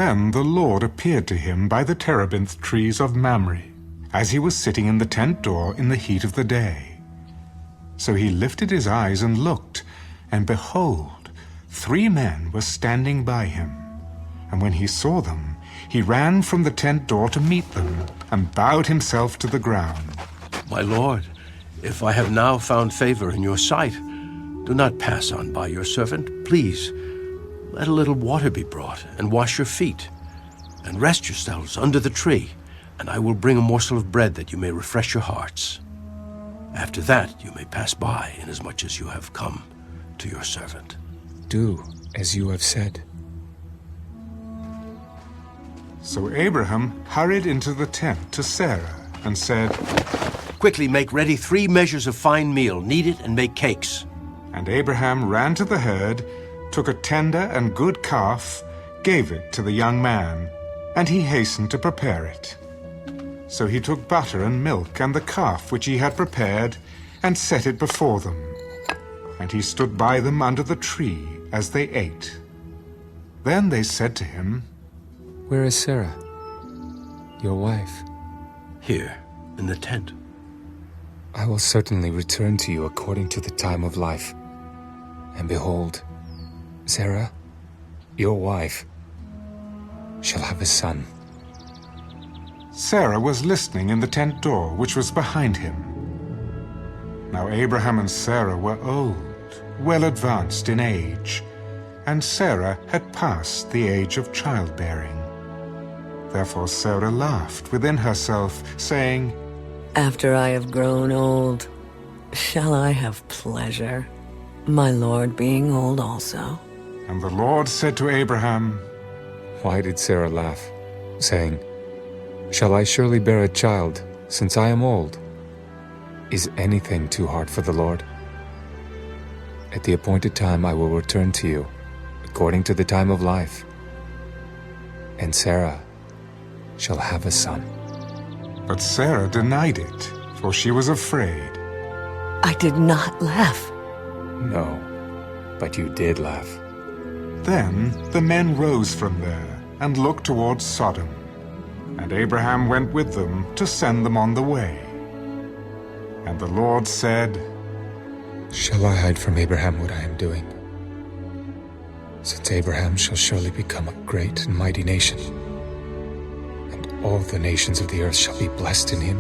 Then the Lord appeared to him by the terebinth trees of Mamre, as he was sitting in the tent door in the heat of the day. So he lifted his eyes and looked, and behold, 3 men were standing by him. And when he saw them, he ran from the tent door to meet them, and bowed himself to the ground. My Lord, if I have now found favor in your sight, do not pass on by your servant. Please, let a little water be brought, and wash your feet, and rest yourselves under the tree, and I will bring a morsel of bread that you may refresh your hearts. After that you may pass by, inasmuch as you have come to your servant. Do as you have said. So Abraham hurried into the tent to Sarah and said, Quickly make ready 3 measures of fine meal, knead it and make cakes. And Abraham ran to the herd, took a tender and good calf, gave it to the young man, and he hastened to prepare it. So he took butter and milk and the calf which he had prepared, and set it before them. And he stood by them under the tree as they ate. Then they said to him, Where is Sarah, your wife? Here, in the tent. I will certainly return to you according to the time of life. And behold, Sarah, your wife, shall have a son. Sarah was listening in the tent door, which was behind him. Now Abraham and Sarah were old, well advanced in age, and Sarah had passed the age of childbearing. Therefore Sarah laughed within herself, saying, After I have grown old, shall I have pleasure, my Lord being old also? And the Lord said to Abraham, Why did Sarah laugh, saying, Shall I surely bear a child, since I am old? Is anything too hard for the Lord? At the appointed time I will return to you, according to the time of life. And Sarah shall have a son. But Sarah denied it, for she was afraid. I did not laugh. No, but you did laugh. Then the men rose from there and looked towards Sodom. And Abraham went with them to send them on the way. And the Lord said, Shall I hide from Abraham what I am doing? Since Abraham shall surely become a great and mighty nation, and all the nations of the earth shall be blessed in him.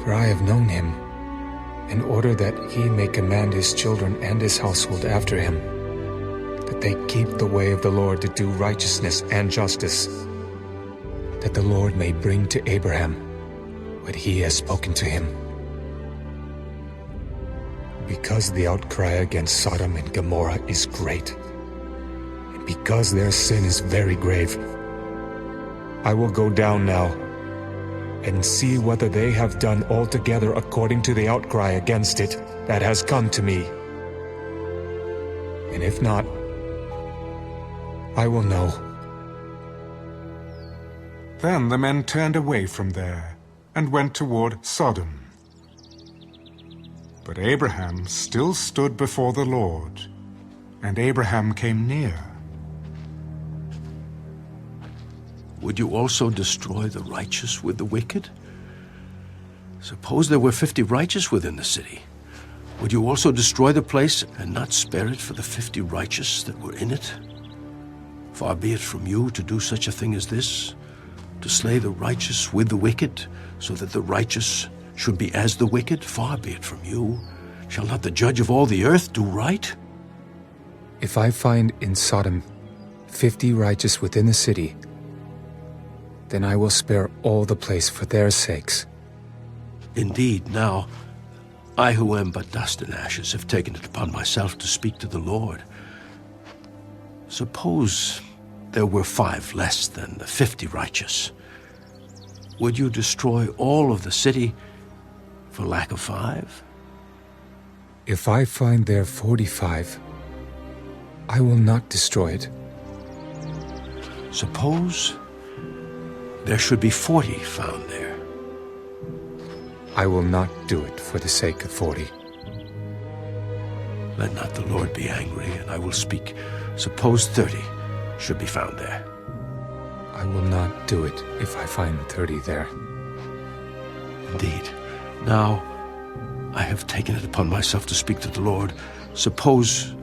For I have known him, in order that he may command his children and his household after him, that they keep the way of the Lord to do righteousness and justice, that the Lord may bring to Abraham what he has spoken to him. Because the outcry against Sodom and Gomorrah is great, and because their sin is very grave, I will go down now and see whether they have done altogether according to the outcry against it that has come to me. And if not, I will know. Then the men turned away from there and went toward Sodom. But Abraham still stood before the Lord, and Abraham came near. Would you also destroy the righteous with the wicked? Suppose there were 50 righteous within the city. Would you also destroy the place and not spare it for the 50 righteous that were in it? Far be it from you to do such a thing as this, to slay the righteous with the wicked, so that the righteous should be as the wicked. Far be it from you. Shall not the judge of all the earth do right? If I find in Sodom 50 righteous within the city, then I will spare all the place for their sakes. Indeed, now, I who am but dust and ashes have taken it upon myself to speak to the Lord. Suppose there were 5 less than the 50 righteous. Would you destroy all of the city for lack of 5? If I find there 45, I will not destroy it. Suppose there should be 40 found there. I will not do it for the sake of 40. Let not the Lord be angry, and I will speak. Suppose 30. should be found there. I will not do it if I find 30 there. Indeed. Now, I have taken it upon myself to speak to the Lord. Suppose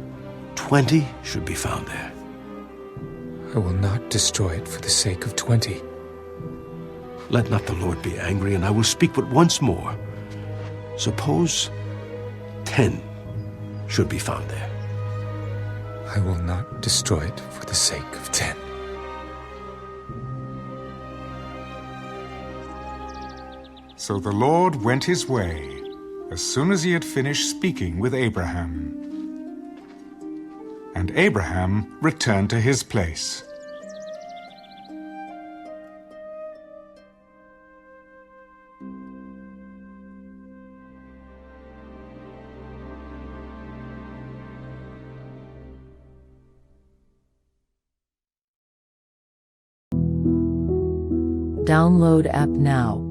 20 should be found there. I will not destroy it for the sake of 20. Let not the Lord be angry, and I will speak but once more. Suppose 10 should be found there. I will not destroy it for the sake of 10. So the Lord went his way as soon as he had finished speaking with Abraham. And Abraham returned to his place. Download app now.